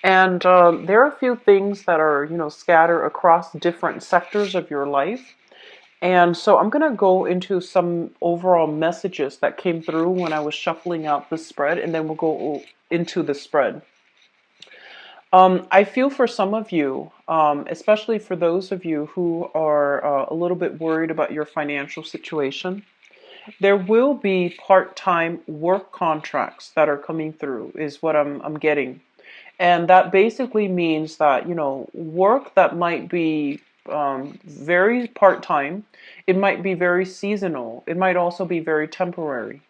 And there are a few things that are, scattered across different sectors of your life. And so I'm going to go into some overall messages that came through when I was shuffling out the spread, and then we'll go into the spread. I feel for some of you, especially for those of you who are a little bit worried about your financial situation, there will be part-time work contracts that are coming through, is what I'm getting. And that basically means that, work that might be very part-time, it might be very seasonal, it might also be very temporary.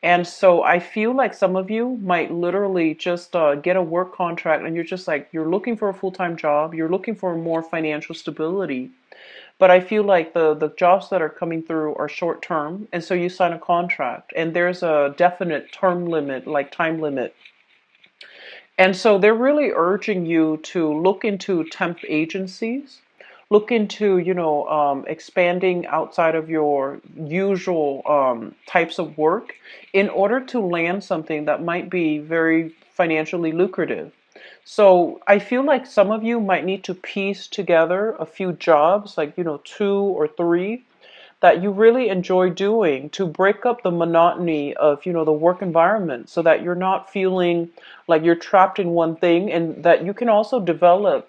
And so I feel like some of you might literally just get a work contract and you're just like, you're looking for a full-time job, you're looking for more financial stability. But I feel like the jobs that are coming through are short term. And so you sign a contract and there's a definite term limit, like time limit. And so they're really urging you to look into temp agencies, look into, expanding outside of your usual types of work in order to land something that might be very financially lucrative. So I feel like some of you might need to piece together a few jobs, like, two or three that you really enjoy doing to break up the monotony of, the work environment so that you're not feeling like you're trapped in one thing and that you can also develop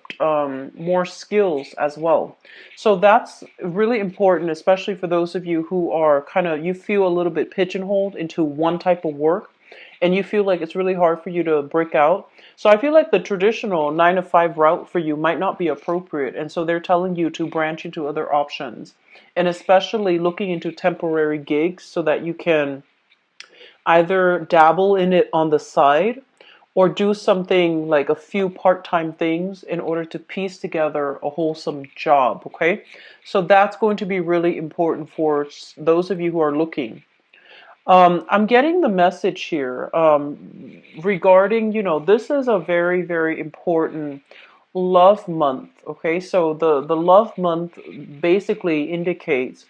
more skills as well. So that's really important, especially for those of you who are you feel a little bit pigeonholed into one type of work and you feel like it's really hard for you to break out. So I feel like the traditional 9 to 5 route for you might not be appropriate. And so they're telling you to branch into other options and especially looking into temporary gigs so that you can either dabble in it on the side or do something like a few part-time things in order to piece together a wholesome job, okay? So that's going to be really important for those of you who are looking. I'm getting the message here regarding, this is a very, very important love month. Okay, so the love month basically indicates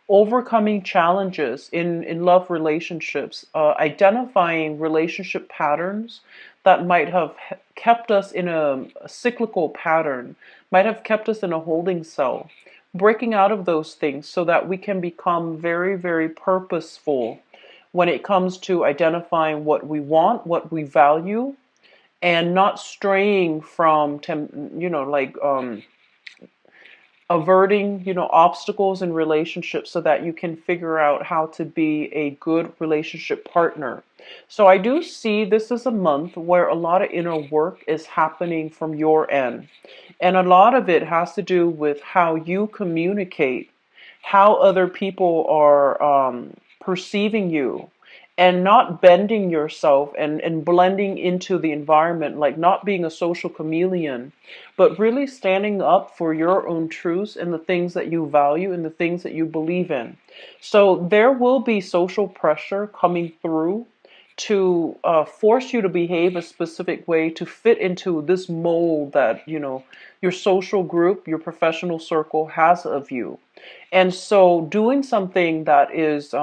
overcoming challenges in love relationships, identifying relationship patterns that might have kept us in a cyclical pattern, might have kept us in a holding cell, breaking out of those things so that we can become very, very purposeful when it comes to identifying what we want, what we value, and not straying from, averting, obstacles in relationships so that you can figure out how to be a good relationship partner. So I do see this is a month where a lot of inner work is happening from your end. And a lot of it has to do with how you communicate, how other people are perceiving you, and not bending yourself and blending into the environment, like not being a social chameleon, but really standing up for your own truths and the things that you value and the things that you believe in. So there will be social pressure coming through to force you to behave a specific way to fit into this mold that, your social group, your professional circle has of you. And so doing something that is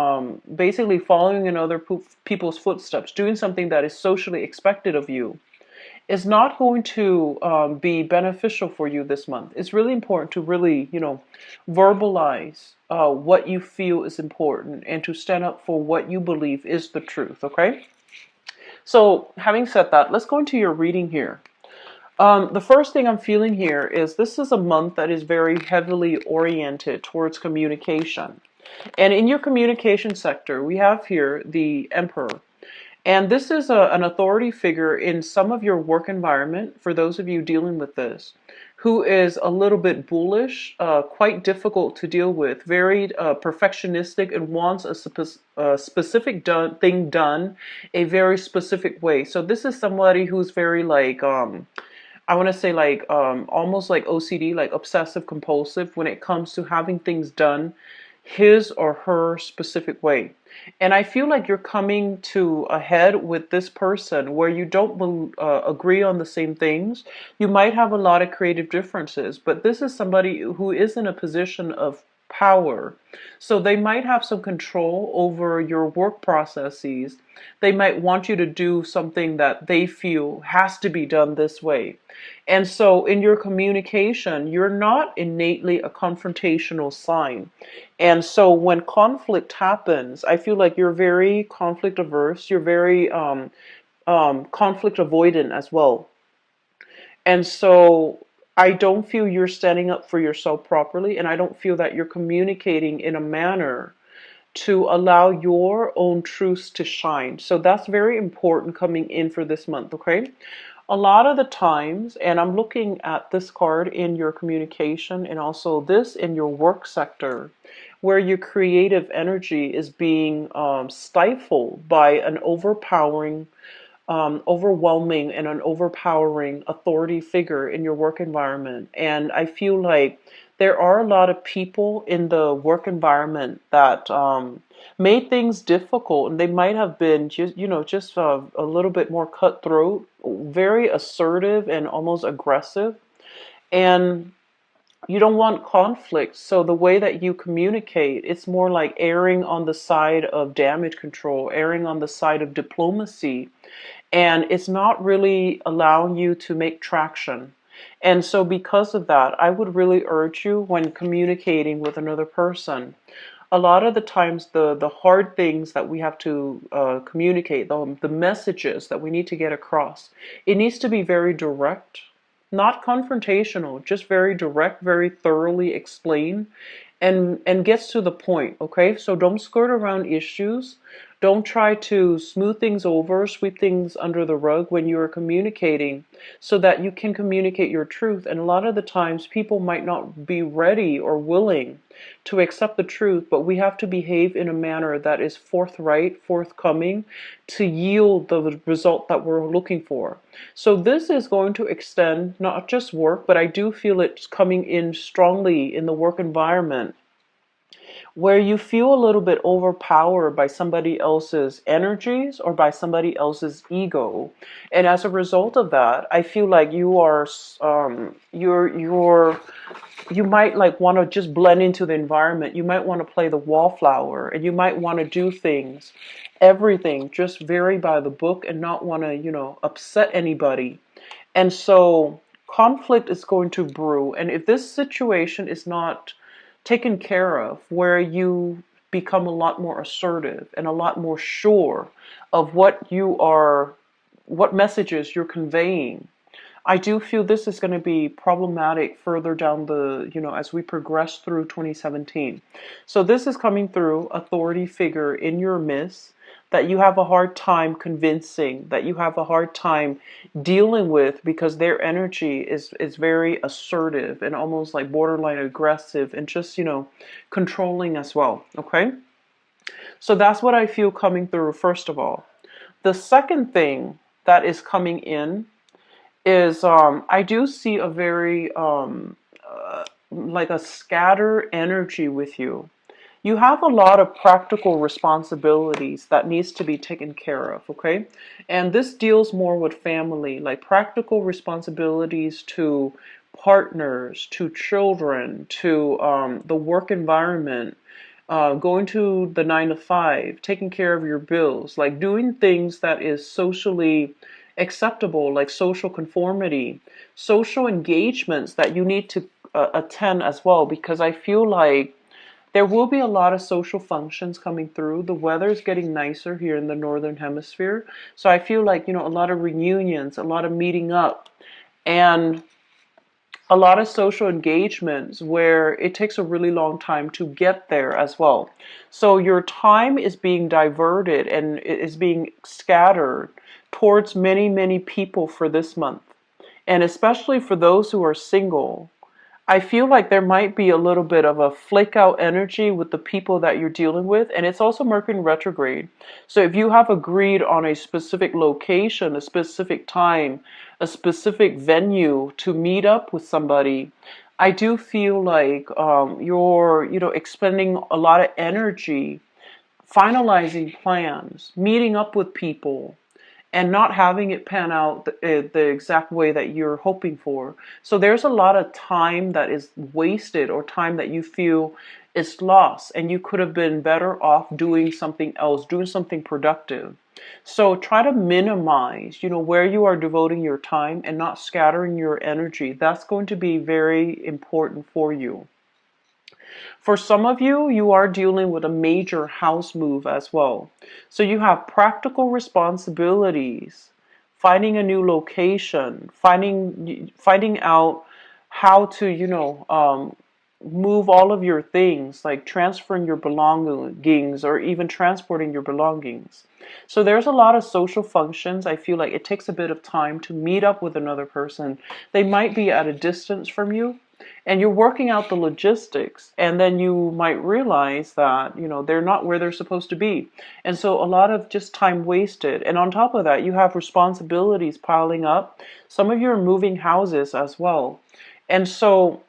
basically following in other people's footsteps, doing something that is socially expected of you, is not going to be beneficial for you this month. It's really important to really, verbalize what you feel is important and to stand up for what you believe is the truth, okay? So having said that, let's go into your reading here. The first thing I'm feeling here is this is a month that is very heavily oriented towards communication. And in your communication sector, we have here the Emperor. And this is an authority figure in some of your work environment, for those of you dealing with this, who is a little bit bullish, quite difficult to deal with, very perfectionistic, and wants a specific thing done a very specific way. So this is somebody who's very like, I want to say like almost like OCD, like obsessive compulsive when it comes to having things done his or her specific way. And I feel like you're coming to a head with this person where you don't agree on the same things. You might have a lot of creative differences, but this is somebody who is in a position of power. So they might have some control over your work processes. They might want you to do something that they feel has to be done this way. And so in your communication, you're not innately a confrontational sign. And so when conflict happens, I feel like you're very conflict averse. You're very conflict avoidant as well. And so I don't feel you're standing up for yourself properly, and I don't feel that you're communicating in a manner to allow your own truths to shine. So that's very important coming in for this month, okay? A lot of the times, and I'm looking at this card in your communication and also this in your work sector, where your creative energy is being stifled by an overwhelming and an overpowering authority figure in your work environment. And I feel like there are a lot of people in the work environment that made things difficult, and they might have been just, just a little bit more cutthroat, very assertive and almost aggressive. And you don't want conflict. So the way that you communicate, it's more like erring on the side of damage control, erring on the side of diplomacy, and it's not really allowing you to make traction. And so because of that, I would really urge you when communicating with another person, a lot of the times the hard things that we have to communicate, the messages that we need to get across, it needs to be very direct, not confrontational, just very direct, very thoroughly explained, and gets to the point. Okay, so don't skirt around issues. Don't try to smooth things over, sweep things under the rug when you are communicating, so that you can communicate your truth. And a lot of the times people might not be ready or willing to accept the truth, but we have to behave in a manner that is forthright, forthcoming, to yield the result that we're looking for. So this is going to extend not just work, but I do feel it's coming in strongly in the work environment, where you feel a little bit overpowered by somebody else's energies or by somebody else's ego. And as a result of that, I feel like you are you might like want to just blend into the environment. You might want to play the wallflower, and you might want to do things, everything just very by the book, and not want to, upset anybody. And so conflict is going to brew. And if this situation is not taken care of, where you become a lot more assertive and a lot more sure of what messages you're conveying, I do feel this is going to be problematic further down as we progress through 2017. So this is coming through authority figure in your midst that you have a hard time convincing, that you have a hard time dealing with, because their energy is very assertive and almost like borderline aggressive and just, controlling as well. Okay? So that's what I feel coming through, first of all. The second thing that is coming in is I do see a very like a scatter energy with you. You have a lot of practical responsibilities that needs to be taken care of, okay? And this deals more with family, like practical responsibilities to partners, to children, to the work environment, going to the 9 to 5, taking care of your bills, like doing things that is socially acceptable, like social conformity, social engagements that you need to attend as well, because I feel like there will be a lot of social functions coming through. The weather is getting nicer here in the northern hemisphere. So I feel like, a lot of reunions, a lot of meeting up, and a lot of social engagements where it takes a really long time to get there as well. So your time is being diverted and it is being scattered towards many, many people for this month. And especially for those who are single, I feel like there might be a little bit of a flake out energy with the people that you're dealing with. And it's also Mercury retrograde. So if you have agreed on a specific location, a specific time, a specific venue to meet up with somebody, I do feel like you're, expending a lot of energy finalizing plans, meeting up with people, and not having it pan out the exact way that you're hoping for. So there's a lot of time that is wasted, or time that you feel is lost, and you could have been better off doing something else, doing something productive. So try to minimize, where you are devoting your time and not scattering your energy. That's going to be very important for you. For some of you, you are dealing with a major house move as well. So you have practical responsibilities, finding a new location, finding out how to, move all of your things, like transferring your belongings or even transporting your belongings. So there's a lot of social functions. I feel like it takes a bit of time to meet up with another person. They might be at a distance from you, and you're working out the logistics, and then you might realize that they're not where they're supposed to be, and so a lot of just time wasted. And on top of that, you have responsibilities piling up. Some of you are moving houses as well, and so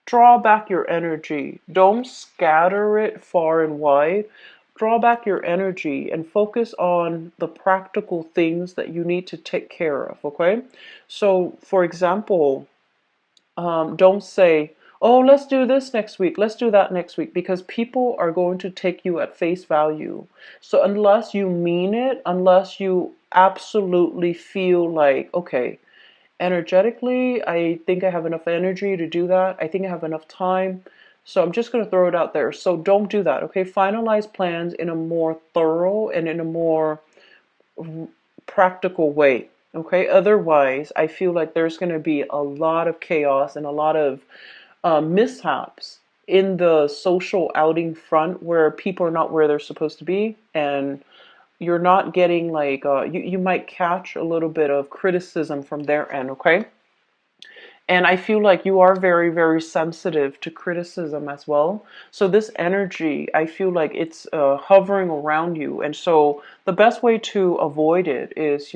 draw back your energy. Don't scatter it far and wide. Draw back your energy and focus on the practical things that you need to take care of, okay? So for example, don't say, oh, let's do this next week, let's do that next week, because people are going to take you at face value. So unless you mean it, unless you absolutely feel like, okay, energetically, I think I have enough energy to do that, I think I have enough time, so I'm just going to throw it out there. So don't do that, okay? Finalize plans in a more thorough and in a more practical way. Okay, otherwise, I feel like there's going to be a lot of chaos and a lot of mishaps in the social outing front, where people are not where they're supposed to be, and you're not getting like, you might catch a little bit of criticism from their end, okay? And I feel like you are very, very sensitive to criticism as well. So this energy, I feel like it's hovering around you. And so the best way to avoid it is,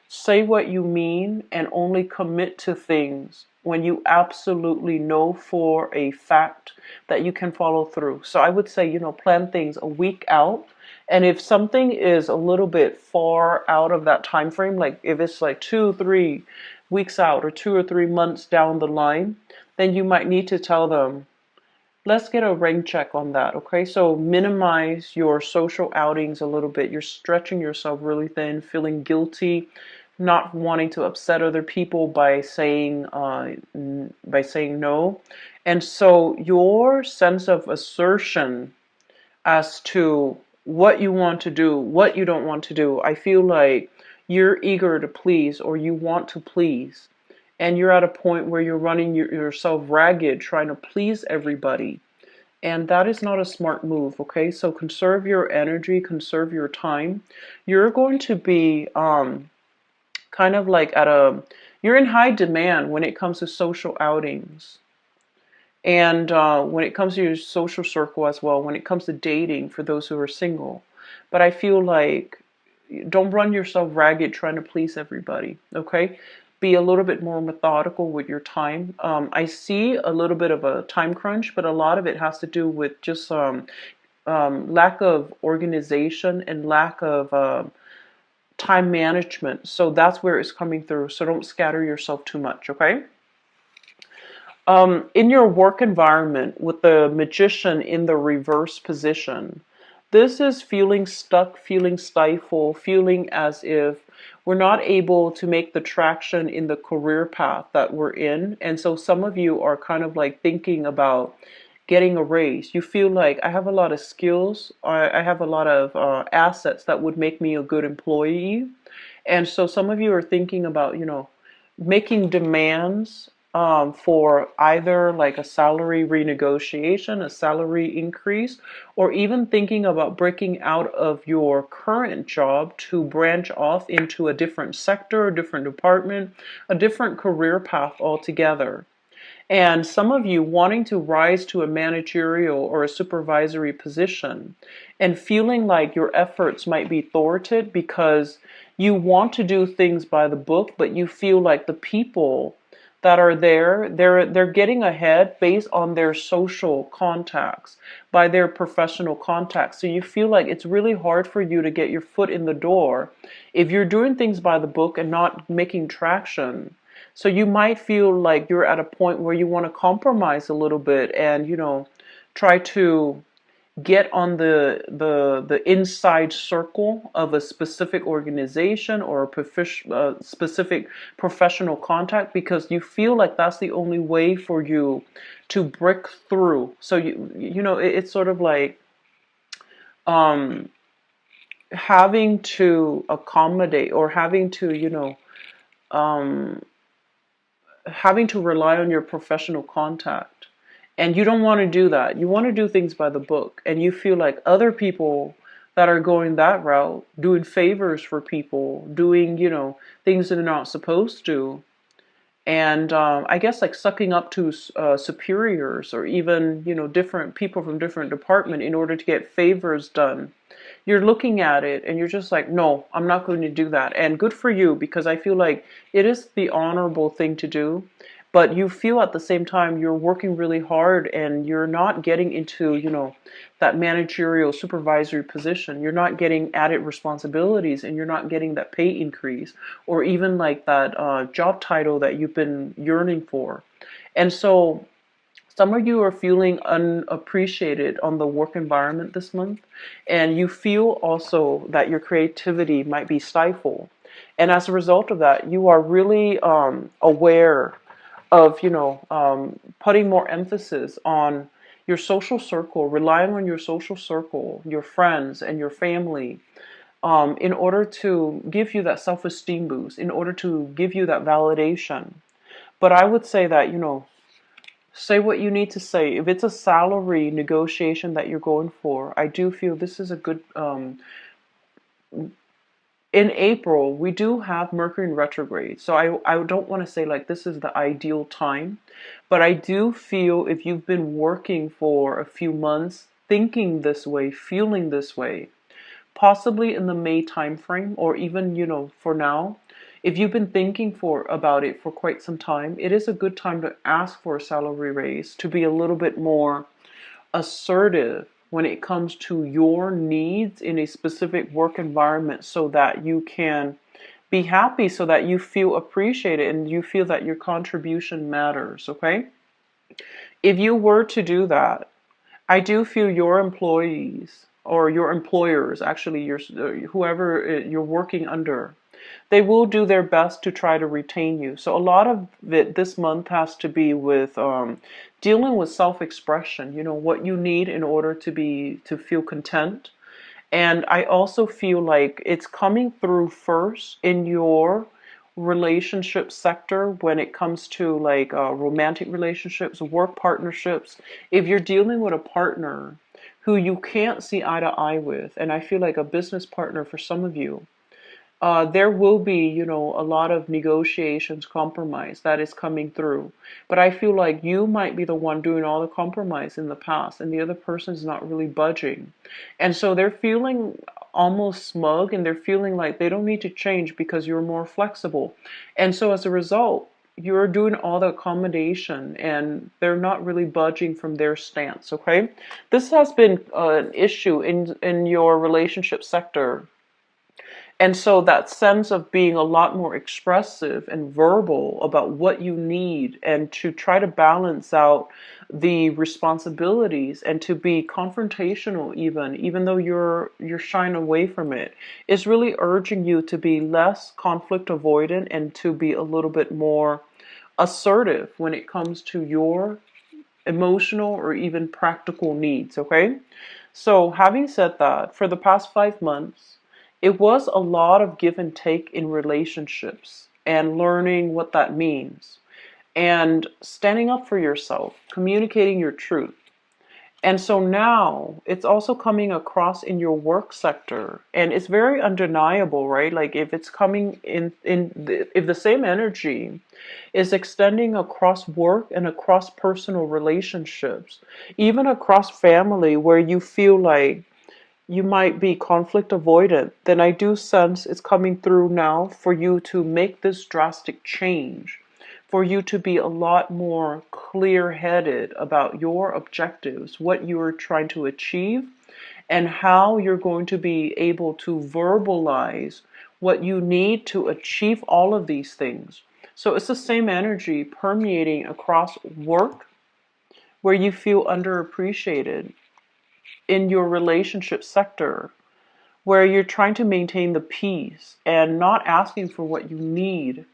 say what you mean and only commit to things when you absolutely know for a fact that you can follow through. So I would say, plan things a week out. And if something is a little bit far out of that time frame, like if it's like 2 3 weeks out or 2 or 3 months down the line, then you might need to tell them, let's get a rain check on that, okay? So minimize your social outings a little bit. You're stretching yourself really thin, feeling guilty, not wanting to upset other people by saying no. And so your sense of assertion as to what you want to do, what you don't want to do, I feel like you're eager to please, or you want to please, and you're at a point where you're running yourself ragged trying to please everybody. And that is not a smart move, okay? So conserve your energy, conserve your time. You're going to be kind of like you're in high demand when it comes to social outings. And when it comes to your social circle as well, when it comes to dating for those who are single. But I feel like, don't run yourself ragged trying to please everybody, okay? Be a little bit more methodical with your time. I see a little bit of a time crunch, but a lot of it has to do with just lack of organization and lack of time management. So that's where it's coming through. So don't scatter yourself too much, okay? In your work environment with the Magician in the reverse position, this is feeling stuck, feeling stifled, feeling as if we're not able to make the traction in the career path that we're in. And so some of you are kind of like thinking about getting a raise. You feel like, I have a lot of skills, I have a lot of assets that would make me a good employee. And so some of you are thinking about, making demands for either like a salary renegotiation, a salary increase, or even thinking about breaking out of your current job to branch off into a different sector, a different department, a different career path altogether. And some of you wanting to rise to a managerial or a supervisory position and feeling like your efforts might be thwarted because you want to do things by the book, but you feel like the people that are there, they're getting ahead based on their social contacts, by their professional contacts. So you feel like it's really hard for you to get your foot in the door if you're doing things by the book and not making traction. So you might feel like you're at a point where you want to compromise a little bit and, try to get on the inside circle of a specific organization or a specific professional contact, because you feel like that's the only way for you to break through. So it's sort of like um, having to accommodate, or um, having to rely on your professional contact. And you don't want to do that. You want to do things by the book. And you feel like other people that are going that route, doing favors for people, doing, things that they're not supposed to. And I guess like sucking up to superiors, or even, different people from different department in order to get favors done. You're looking at it and you're just like, no, I'm not going to do that. And good for you, because I feel like it is the honorable thing to do. But you feel at the same time you're working really hard and you're not getting into, that managerial supervisory position. You're not getting added responsibilities, and you're not getting that pay increase, or even like that job title that you've been yearning for. And so some of you are feeling unappreciated on the work environment this month, and you feel also that your creativity might be stifled. And as a result of that, you are really aware of, putting more emphasis on your social circle, relying on your social circle, your friends and your family, in order to give you that self-esteem boost, in order to give you that validation. But I would say that, say what you need to say. If it's a salary negotiation that you're going for, I do feel this is a good. In April, we do have Mercury in retrograde. So I don't want to say like this is the ideal time, but I do feel if you've been working for a few months, thinking this way, feeling this way, possibly in the May timeframe, or even, for now, if you've been thinking about it for quite some time, it is a good time to ask for a salary raise, to be a little bit more assertive when it comes to your needs in a specific work environment, so that you can be happy, so that you feel appreciated and you feel that your contribution matters, okay? If you were to do that, I do feel your employees, or your employers, actually, whoever you're working under, they will do their best to try to retain you. So a lot of it this month has to be with dealing with self-expression, what you need in order to feel content. And I also feel like it's coming through first in your relationship sector when it comes to like romantic relationships, work partnerships. If you're dealing with a partner who you can't see eye to eye with, and I feel like a business partner for some of you, there will be, a lot of negotiations, compromise that is coming through. But I feel like you might be the one doing all the compromise in the past, and the other person's not really budging. And so they're feeling almost smug, and they're feeling like they don't need to change because you're more flexible. And so as a result, you're doing all the accommodation and they're not really budging from their stance, okay? This has been an issue in your relationship sector, and so that sense of being a lot more expressive and verbal about what you need, and to try to balance out the responsibilities, and to be confrontational, even though you're shying away from it, is really urging you to be less conflict avoidant and to be a little bit more assertive when it comes to your emotional or even practical needs, okay? So having said that, for the past 5 months, it was a lot of give and take in relationships, and learning what that means, and standing up for yourself, communicating your truth. And so now it's also coming across in your work sector, and it's very undeniable, right? Like if it's coming if the same energy is extending across work and across personal relationships, even across family, where you feel like you might be conflict avoidant, then I do sense it's coming through now for you to make this drastic change, for you to be a lot more clear-headed about your objectives, what you are trying to achieve, and how you're going to be able to verbalize what you need to achieve all of these things. So it's the same energy permeating across work, where you feel underappreciated, in your relationship sector, where you're trying to maintain the peace and not asking for what you need.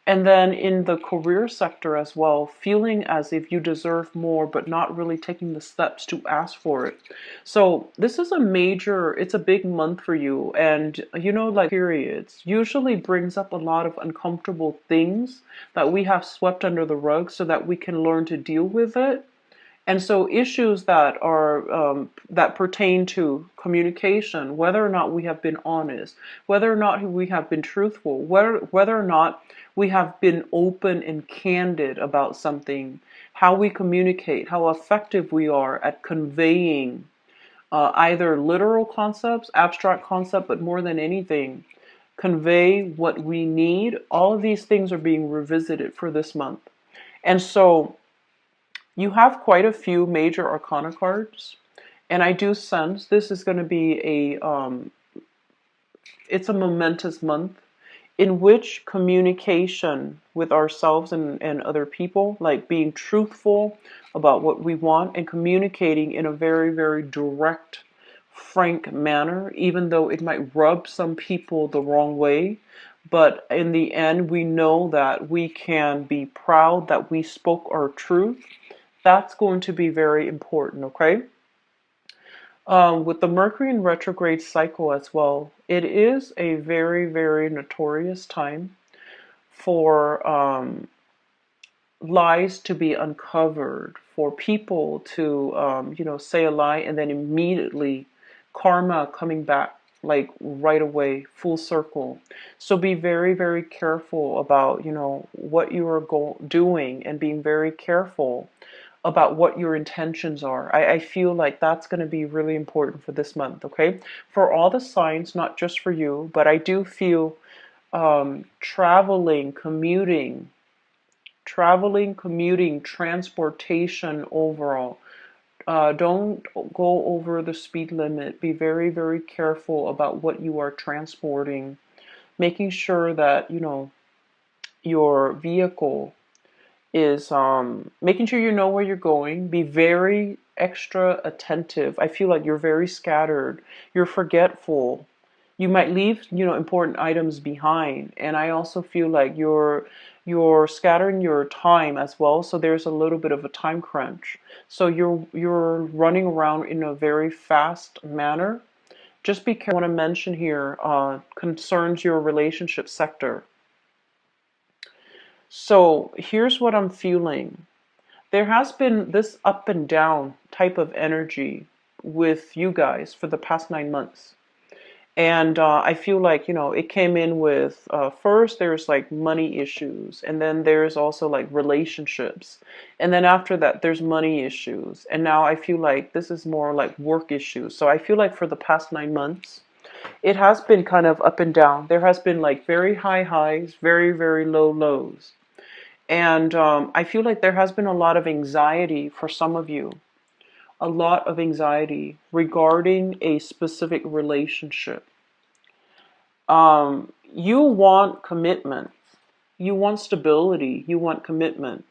And then in the career sector as well, feeling as if you deserve more, but not really taking the steps to ask for it. So this is it's a big month for you. And like periods usually brings up a lot of uncomfortable things that we have swept under the rug so that we can learn to deal with it. And so issues that are that pertain to communication, whether or not we have been honest, whether or not we have been truthful, whether or not we have been open and candid about something, how we communicate, how effective we are at conveying either literal concepts, abstract concept, but more than anything, convey what we need. All of these things are being revisited for this month. And so you have quite a few major arcana cards, and I do sense this is going to be it's a momentous month in which communication with ourselves and other people, like being truthful about what we want and communicating in a very, very direct, frank manner, even though it might rub some people the wrong way. But in the end, we know that we can be proud that we spoke our truth. That's going to be very important, okay? With the Mercury in retrograde cycle as well, it is a very, very notorious time for lies to be uncovered, for people to, say a lie and then immediately karma coming back like right away, full circle. So be very, very careful about, what you are doing, and being very careful about what your intentions are. I feel like that's going to be really important for this month, okay? For all the signs, not just for you, but I do feel traveling, commuting, transportation overall. Don't go over the speed limit. Be very, very careful about what you are transporting, making sure that, your vehicle is making sure you know where you're going. Be very extra attentive. I feel like you're very scattered. You're forgetful. You might leave, important items behind. And I also feel like you're scattering your time as well. So there's a little bit of a time crunch. So you're running around in a very fast manner. Just be careful. I want to mention here concerns your relationship sector. So here's what I'm feeling. There has been this up and down type of energy with you guys for the past 9 months. And I feel like, it came in with first there's like money issues, and then there's also like relationships. And then after that, there's money issues. And now I feel like this is more like work issues. So I feel like for the past 9 months, it has been kind of up and down. There has been like very high highs, very, very low lows. And I feel like there has been a lot of anxiety for some of you, a lot of anxiety regarding a specific relationship. You want commitment, you want stability, you want commitment.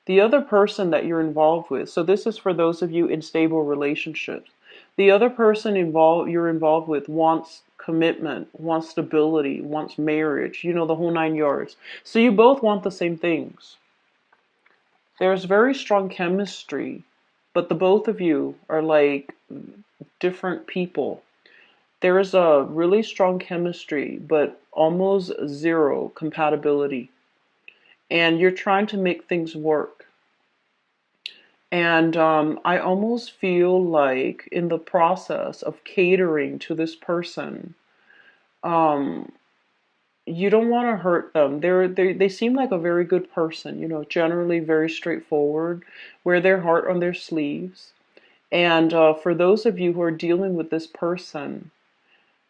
The other person that you're involved with, so this is for those of you in stable relationships, the other person you're involved with wants commitment, wants stability, wants marriage, the whole 9 yards. So you both want the same things. There's very strong chemistry, but the both of you are like different people. There is a really strong chemistry, but almost zero compatibility. And you're trying to make things work. And I almost feel like in the process of catering to this person, um, you don't want to hurt them. They seem like a very good person, generally very straightforward, wear their heart on their sleeves. And for those of you who are dealing with this person,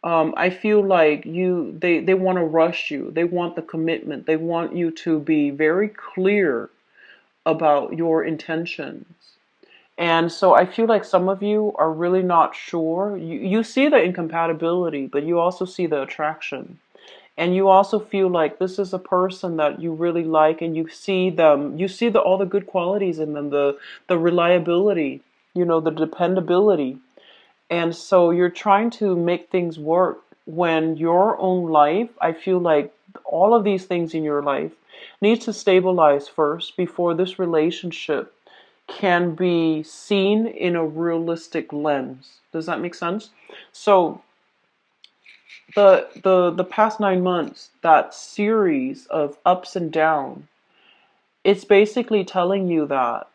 I feel like they want to rush you. They want the commitment. They want you to be very clear about your intentions. And so I feel like some of you are really not sure. You see the incompatibility, but you also see the attraction. And you also feel like this is a person that you really like, and you see all the good qualities in them, the reliability, the dependability. And so you're trying to make things work when your own life, I feel like all of these things in your life needs to stabilize first before this relationship can be seen in a realistic lens. Does that make sense? So the past 9 months, that series of ups and downs, it's basically telling you that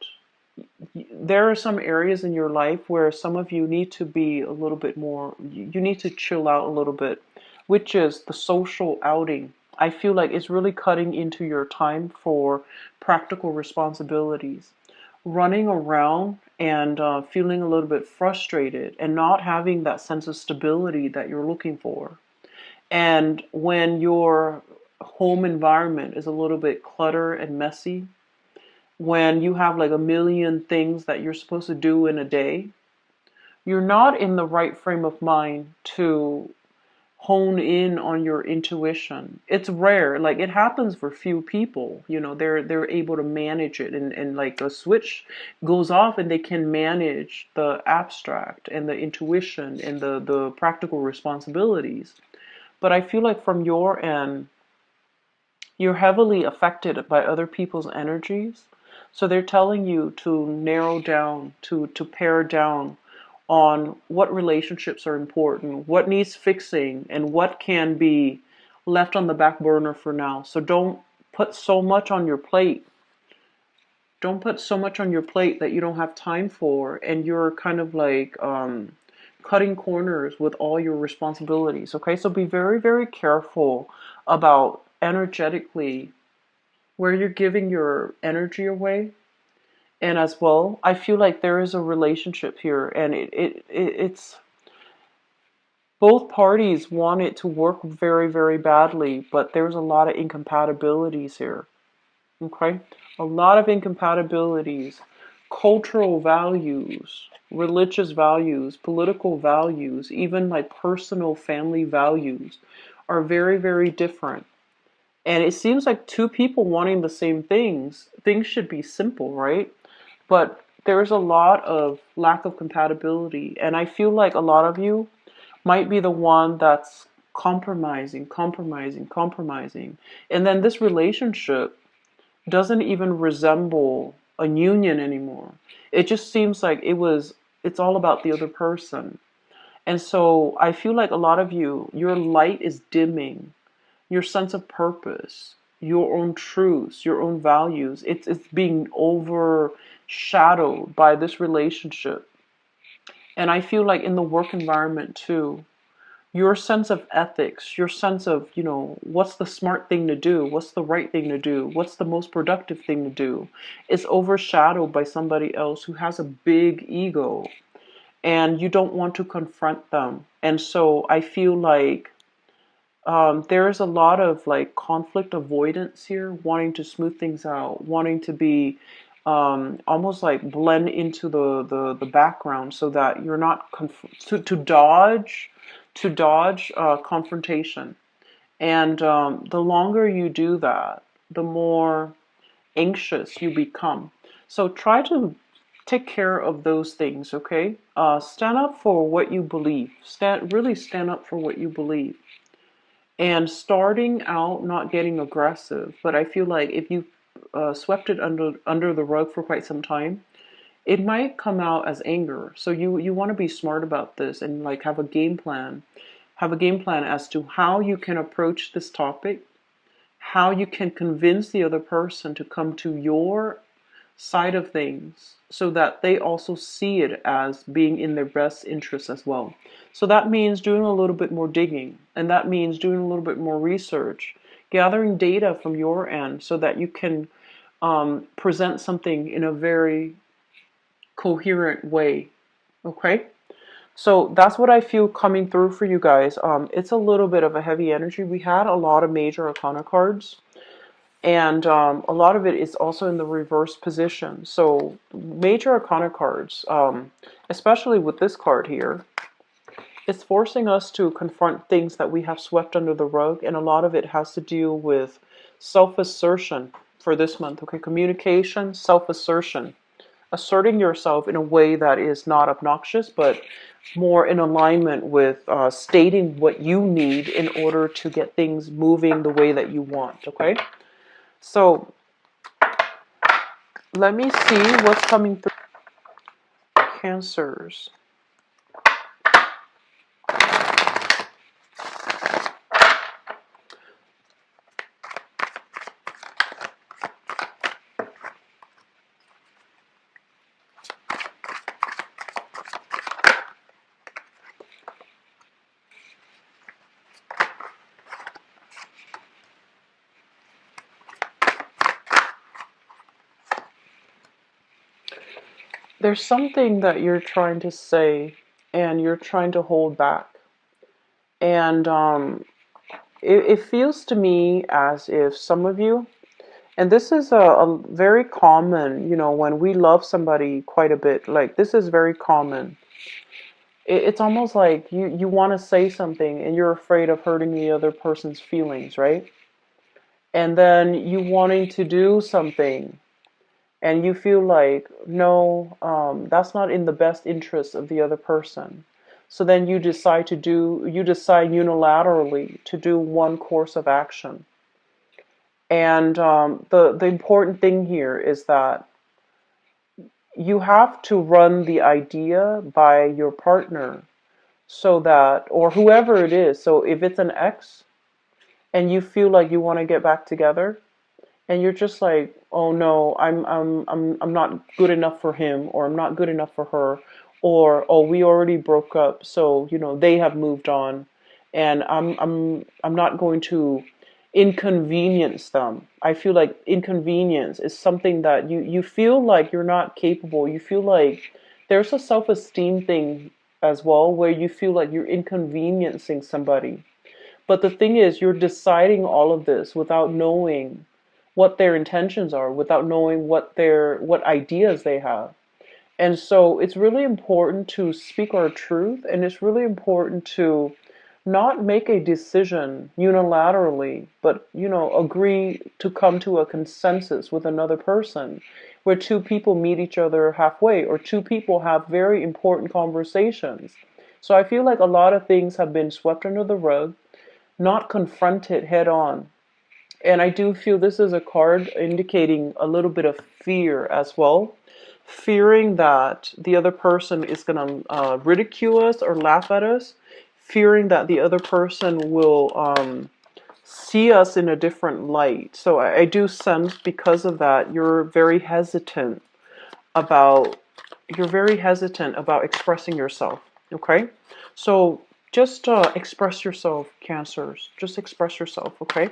there are some areas in your life where some of you need to be a little bit more, you need to chill out a little bit, which is the social outing. I feel like it's really cutting into your time for practical responsibilities. Running around and feeling a little bit frustrated and not having that sense of stability that you're looking for. And when your home environment is a little bit cluttered and messy, when you have like a million things that you're supposed to do in a day, you're not in the right frame of mind to hone in on your intuition. It's rare. Like it happens for few people. They're able to manage it, and like a switch goes off and they can manage the abstract and the intuition and the practical responsibilities. But I feel like from your end, you're heavily affected by other people's energies. So they're telling you to narrow down, to pare down on what relationships are important, what needs fixing, and what can be left on the back burner for now. So don't put so much on your plate. Don't put so much on your plate that you don't have time for, and you're kind of like cutting corners with all your responsibilities. Okay, so be very, very careful about energetically where you're giving your energy away. And as well, I feel like there is a relationship here, and it's both parties want it to work very, very badly, but there's a lot of incompatibilities here. Okay? A lot of incompatibilities, cultural values, religious values, political values, even like personal family values are very, very different. And it seems like two people wanting the same things should be simple, right? But there's a lot of lack of compatibility. And I feel like a lot of you might be the one that's compromising, compromising, compromising. And then this relationship doesn't even resemble a union anymore. It just seems like it's all about the other person. And so I feel like a lot of you, your light is dimming, your sense of purpose, your own truths, your own values. It's being overshadowed by this relationship. And I feel like in the work environment too, your sense of ethics, your sense of, what's the smart thing to do, what's the right thing to do, what's the most productive thing to do, is overshadowed by somebody else who has a big ego, and you don't want to confront them. And so I feel like there's a lot of like conflict avoidance here, wanting to smooth things out, wanting to be almost like blend into the background so that you're not to dodge confrontation. And the longer you do that, the more anxious you become. So try to take care of those things, okay? Stand up for what you believe. Really stand up for what you believe. And starting out, not getting aggressive, but I feel like if you swept it under the rug for quite some time, it might come out as anger. So you want to be smart about this and like have a game plan. Have a game plan as to how you can approach this topic, how you can convince the other person to come to your side of things so that they also see it as being in their best interest as well. So that means doing a little bit more digging, and that means doing a little bit more research, gathering data from your end so that you can present something in a very coherent way. Okay? So that's what I feel coming through for you guys. It's a little bit of a heavy energy. We had a lot of major arcana cards, and a lot of it is also in the reverse position. So major arcana cards, especially with this card here, it's forcing us to confront things that we have swept under the rug, and a lot of it has to do with self-assertion for this month. Okay, communication, self-assertion, asserting yourself in a way that is not obnoxious, but more in alignment with stating what you need in order to get things moving the way that you want. Okay, so let me see what's coming through. Cancers. There's something that you're trying to say and you're trying to hold back. And it feels to me as if some of you, and this is a very common, when we love somebody quite a bit, like this is very common. It's almost like you want to say something and you're afraid of hurting the other person's feelings, right? And then you wanting to do something and you feel like, no, that's not in the best interest of the other person. So then you decide unilaterally to do one course of action. And the important thing here is that you have to run the idea by your partner so that, or whoever it is. So if it's an ex and you feel like you want to get back together, and you're just like, oh no, I'm not good enough for him, or I'm not good enough for her, or oh, we already broke up, so they have moved on, and I'm not going to inconvenience them. I feel like inconvenience is something that you feel like you're not capable. You feel like there's a self-esteem thing as well, where you feel like you're inconveniencing somebody. But the thing is, you're deciding all of this without knowing what their intentions are, without knowing what ideas they have. And so it's really important to speak our truth, and it's really important to not make a decision unilaterally, but agree to come to a consensus with another person, where two people meet each other halfway, or two people have very important conversations. So I feel like a lot of things have been swept under the rug, not confronted head on. And I do feel this is a card indicating a little bit of fear as well. Fearing that the other person is going to ridicule us or laugh at us. Fearing that the other person will see us in a different light. So I do sense, because of that, you're very hesitant about expressing yourself. Okay? So just express yourself, Cancers. Just express yourself, okay?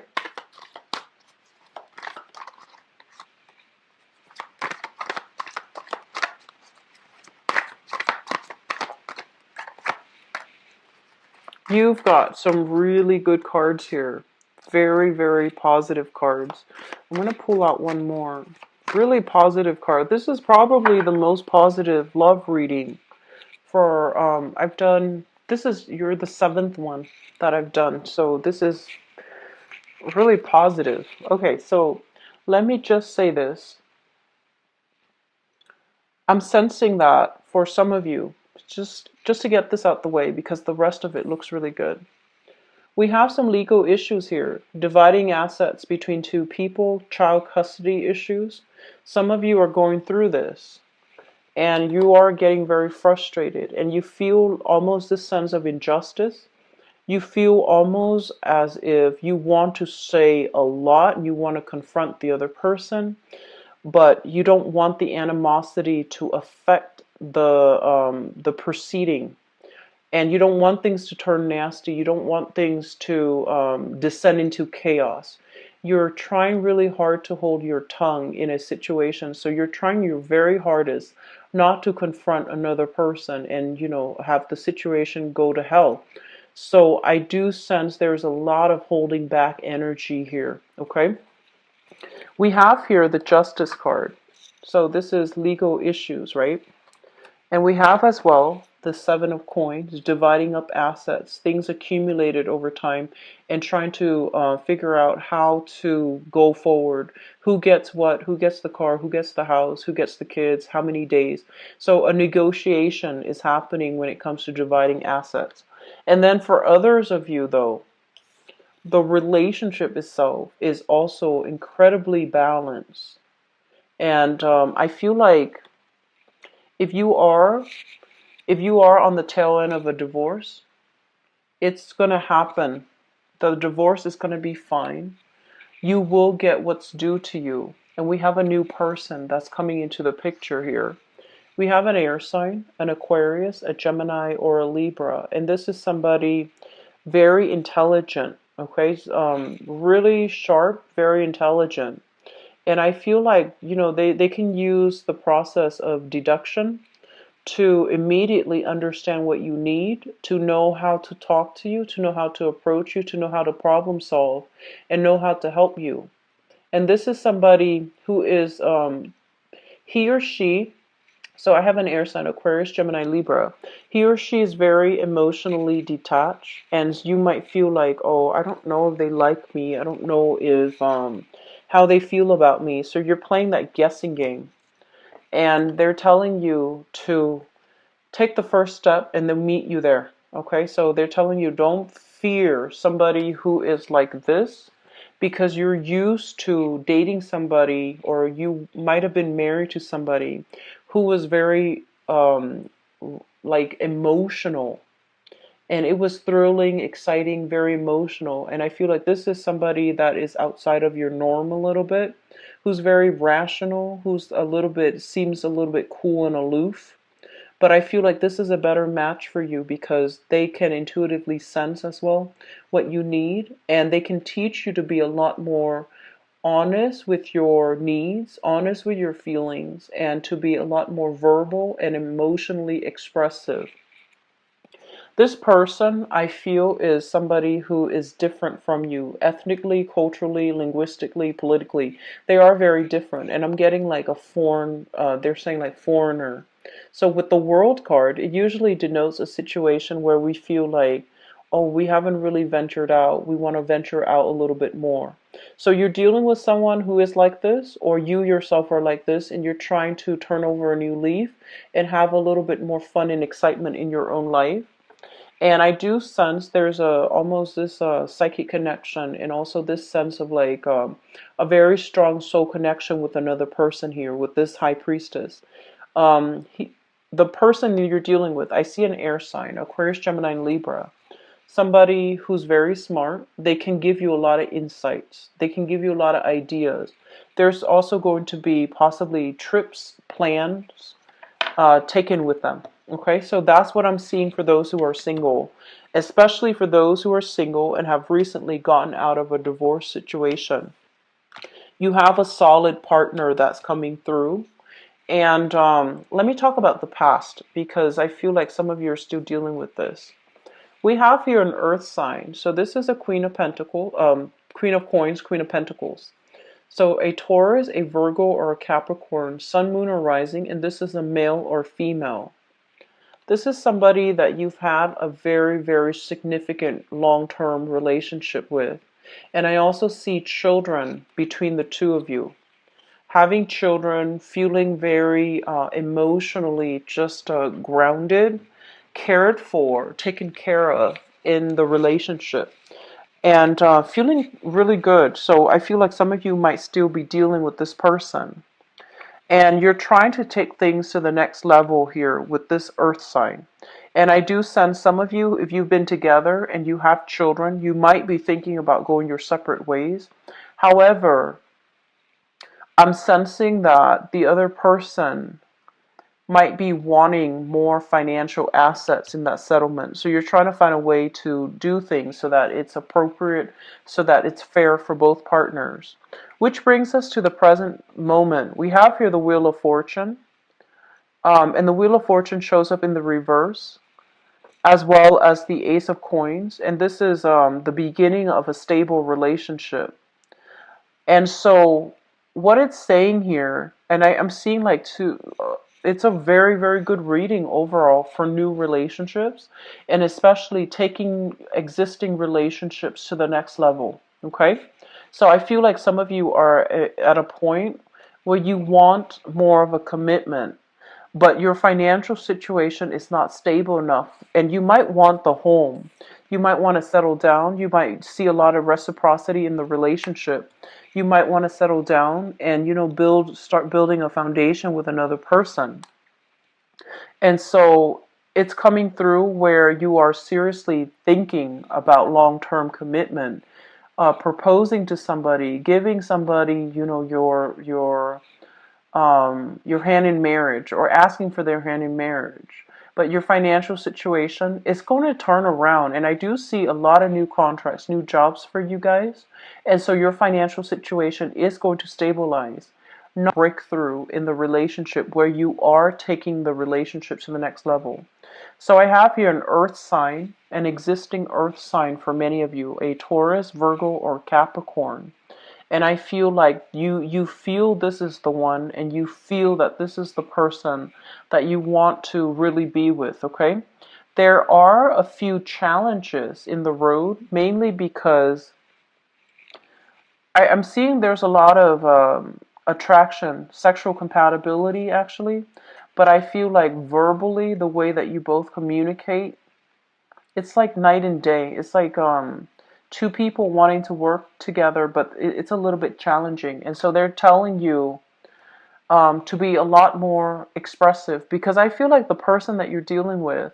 You've got some really good cards here. Very, very positive cards. I'm going to pull out one more. Really positive card. This is probably the most positive love reading for, I've done, you're the 7th one that I've done. So this is really positive. Okay, so let me just say this. I'm sensing that for some of you, just to get this out the way, because the rest of it looks really good. We have some legal issues here, dividing assets between two people, child custody issues. Some of you are going through this, and you are getting very frustrated, and you feel almost this sense of injustice. You feel almost as if you want to say a lot, you want to confront the other person, but you don't want the animosity to affect the proceeding, and you don't want things to turn nasty. You don't want things to descend into chaos. you're trying really hard to hold your tongue in a situation. So you're trying your very hardest not to confront another person and, have the situation go to hell. So I do sense there's a lot of holding back energy here, okay? We have here the Justice card. So this is legal issues, right? And we have as well the Seven of Coins, dividing up assets, things accumulated over time, and trying to figure out how to go forward. Who gets what? Who gets the car? Who gets the house? Who gets the kids? How many days? So a negotiation is happening when it comes to dividing assets. And then for others of you, though, the relationship itself is also incredibly balanced. And I feel like if you are if you are on the tail end of a divorce, it's going to happen. The divorce is going to be fine. You will get what's due to you. And we have a new person that's coming into the picture here. We have an air sign, an Aquarius, a Gemini, or a Libra. And this is somebody very intelligent, okay? Really sharp, very intelligent. And I feel like, they can use the process of deduction to immediately understand what you need, to know how to talk to you, to know how to approach you, to know how to problem solve, and know how to help you. And this is somebody who is, he or she, so I have an air sign, Aquarius, Gemini, Libra. He or she is very emotionally detached, and you might feel like, oh, I don't know if they like me. I don't know if, how they feel about me. So you're playing that guessing game. And they're telling you to take the first step and they'll meet you there. Okay, so they're telling you don't fear somebody who is like this because you're used to dating somebody, or you might have been married to somebody who was very like emotional, and it was thrilling, exciting, very emotional. And I feel like this is somebody that is outside of your norm a little bit, who's very rational, who's seems a little bit cool and aloof. But I feel like this is a better match for you because they can intuitively sense as well what you need, and they can teach you to be a lot more honest with your needs, honest with your feelings, and to be a lot more verbal and emotionally expressive. This person, I feel, is somebody who is different from you ethnically, culturally, linguistically, politically. They are very different. And I'm getting like a foreign, they're saying like foreigner. So with the World card, it usually denotes a situation where we feel like, oh, we haven't really ventured out. We want to venture out a little bit more. So you're dealing with someone who is like this, or you yourself are like this, and you're trying to turn over a new leaf and have a little bit more fun and excitement in your own life. And I do sense there's almost this psychic connection, and also this sense of like a very strong soul connection with another person here, with this high priestess. The person that you're dealing with, I see an air sign, Aquarius, Gemini, and Libra. Somebody who's very smart. They can give you a lot of insights. They can give you a lot of ideas. There's also going to be possibly trips, plans taken with them. Okay, so that's what I'm seeing for those who are single, especially for those who are single and have recently gotten out of a divorce situation. You have a solid partner that's coming through. And let me talk about the past because I feel like some of you are still dealing with this. We have here an earth sign. So this is a Queen of Pentacles, Queen of Coins, Queen of Pentacles. So a Taurus, a Virgo, or a Capricorn, Sun, Moon, or Rising, and this is a male or female. This is somebody that you've had a very, very significant long-term relationship with. And I also see children between the two of you. Having children, feeling very emotionally just grounded, cared for, taken care of in the relationship, and feeling really good. So I feel like some of you might still be dealing with this person. And you're trying to take things to the next level here with this earth sign. And I do sense some of you, if you've been together and you have children, you might be thinking about going your separate ways. However, I'm sensing that the other person might be wanting more financial assets in that settlement. So you're trying to find a way to do things so that it's appropriate, so that it's fair for both partners. Which brings us to the present moment. We have here the Wheel of Fortune, and the Wheel of Fortune shows up in the reverse, as well as the Ace of Coins, and this is the beginning of a stable relationship. And so, what it's saying here, and I'm seeing like two, it's a very, very good reading overall for new relationships, and especially taking existing relationships to the next level. Okay? So, I feel like some of you are at a point where you want more of a commitment, but your financial situation is not stable enough, and you might want the home. You might want to settle down. You might see a lot of reciprocity in the relationship. You might want to settle down and, start building a foundation with another person. And so it's coming through where you are seriously thinking about long-term commitment, proposing to somebody, giving somebody, your hand in marriage, or asking for their hand in marriage. But your financial situation is going to turn around. And I do see a lot of new contracts, new jobs for you guys. And so your financial situation is going to stabilize. Not breakthrough in the relationship where you are taking the relationship to the next level. So I have here an earth sign, an existing earth sign for many of you, a Taurus, Virgo, or Capricorn. And I feel like you feel this is the one, and you feel that this is the person that you want to really be with. Okay, there are a few challenges in the road, mainly because I'm seeing there's a lot of attraction, sexual compatibility actually, but I feel like verbally, the way that you both communicate, it's like night and day. It's like two people wanting to work together, but it's a little bit challenging. And so they're telling you to be a lot more expressive, because I feel like the person that you're dealing with,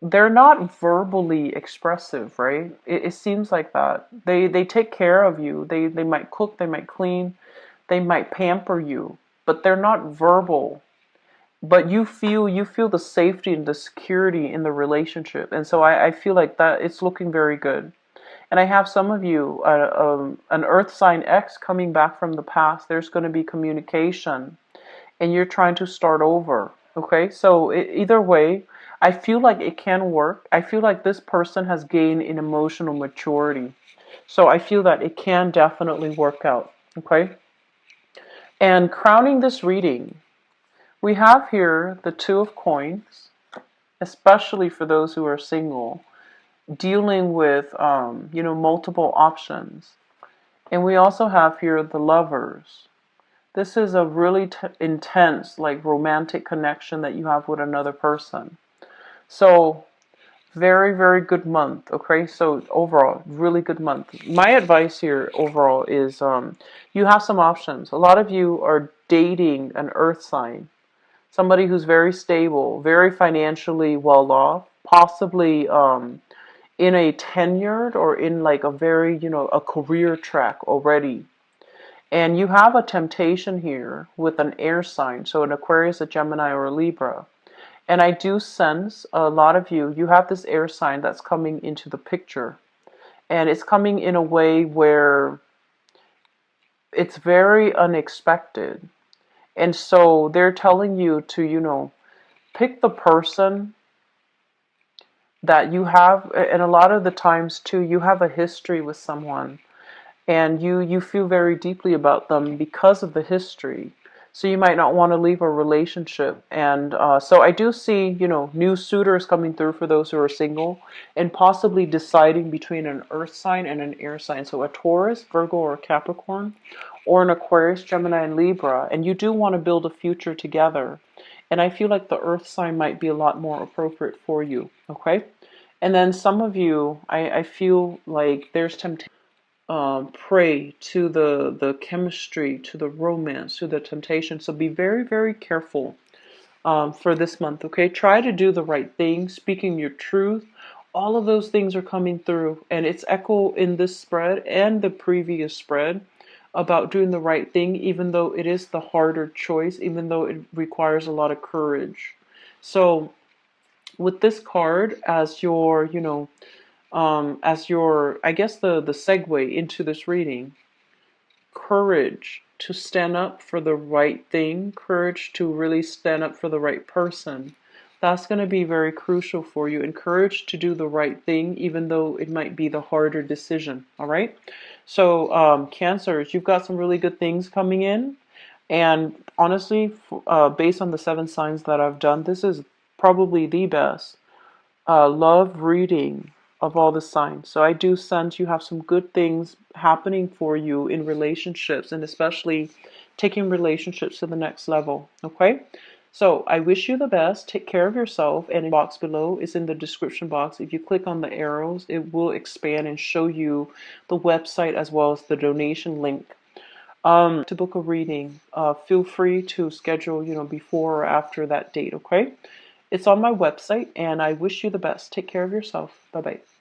they're not verbally expressive, right? It seems like that. They take care of you. They might cook, they might clean, they might pamper you, but they're not verbal. But you feel the safety and the security in the relationship. And so I feel like that it's looking very good. And I have some of you, an earth sign X coming back from the past. There's going to be communication, and you're trying to start over. Okay, so either way, I feel like it can work. I feel like this person has gained in emotional maturity, so I feel that it can definitely work out. Okay, and crowning this reading, we have here the Two of Coins, especially for those who are single, dealing with multiple options. And we also have here the Lovers. This is a really intense, like, romantic connection that you have with another person. So very, very good month. Okay, so overall, really good month. My advice here overall is you have some options. A lot of you are dating an earth sign, somebody who's very stable, very financially well off, possibly in a tenured, or in like a very, a career track already. And you have a temptation here with an air sign, so an Aquarius, a Gemini, or a Libra. And I do sense a lot of you have this air sign that's coming into the picture. And it's coming in a way where it's very unexpected. And so they're telling you to, pick the person that you have. And a lot of the times too, you have a history with someone, and you feel very deeply about them because of the history. So you might not want to leave a relationship. And so I do see, new suitors coming through for those who are single, and possibly deciding between an earth sign and an air sign. So a Taurus, Virgo, or Capricorn, or an Aquarius, Gemini, and Libra. And you do want to build a future together. And I feel like the earth sign might be a lot more appropriate for you. Okay? And then some of you, I feel like there's temptation. Prey to the chemistry, to the romance, to the temptation. So be very, very careful for this month. Okay, try to do the right thing, speaking your truth. All of those things are coming through, and it's echo in this spread and the previous spread about doing the right thing, even though it is the harder choice, even though it requires a lot of courage. So with this card as your, as your, I guess the segue into this reading, courage to stand up for the right thing, courage to really stand up for the right person. That's going to be very crucial for you. And courage to do the right thing, even though it might be the harder decision. All right. So, Cancers, you've got some really good things coming in. And honestly, based on the 7 signs that I've done, this is probably the best love reading of all the signs. So I do sense you have some good things happening for you in relationships, and especially taking relationships to the next level. Okay? So I wish you the best. Take care of yourself. And the box below is in the description box. If you click on the arrows, it will expand and show you the website as well as the donation link. To book a reading, feel free to schedule, before or after that date, okay? It's on my website, and I wish you the best. Take care of yourself. Bye bye.